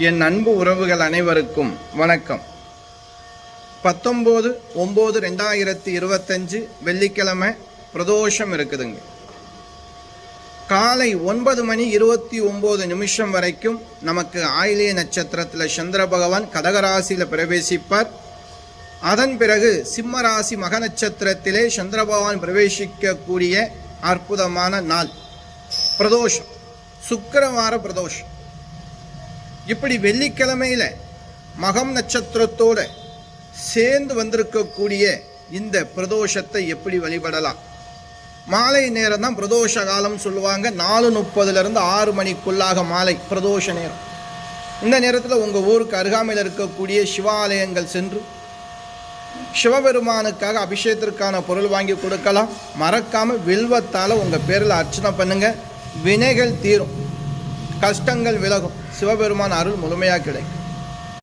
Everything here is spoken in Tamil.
என் அன்பு உறவுகள் அனைவருக்கும் வணக்கம். 19/9/2025 வெள்ளிக்கிழமை பிரதோஷம் இருக்குதுங்க. காலை 9:29 வரைக்கும் நமக்கு ஆயிலிய நட்சத்திரத்தில் சந்திர பகவான் கடகராசியில் பிரவேசிப்பார். அதன் பிறகு சிம்ம ராசி மக நட்சத்திரத்திலே சந்திர பகவான் பிரவேசிக்கக்கூடிய அற்புதமான நாள் பிரதோஷம், சுக்கிரவார பிரதோஷம். இப்படி வெள்ளிக்கிழமையில் மகம் நட்சத்திரத்தோடு சேர்ந்து வந்திருக்கக்கூடிய இந்த பிரதோஷத்தை எப்படி வழிபடலாம்? மாலை நேரம் தான் பிரதோஷ காலம் சொல்லுவாங்க. 4:30 6 மணிக்குள்ளாக மாலை பிரதோஷ நேரம். இந்த நேரத்தில் உங்கள் ஊருக்கு அருகாமையில் இருக்கக்கூடிய சிவாலயங்கள் சென்று சிவபெருமானுக்காக அபிஷேகத்திற்கான பொருள் வாங்கி கொடுக்கலாம். மறக்காமல் வில்வத்தால் உங்கள் பேரில் அர்ச்சனை பண்ணுங்கள். வினைகள் தீரும், கஷ்டங்கள் விலகும், சிவபெருமான் அருள் முழுமையாக கிடைக்கும்.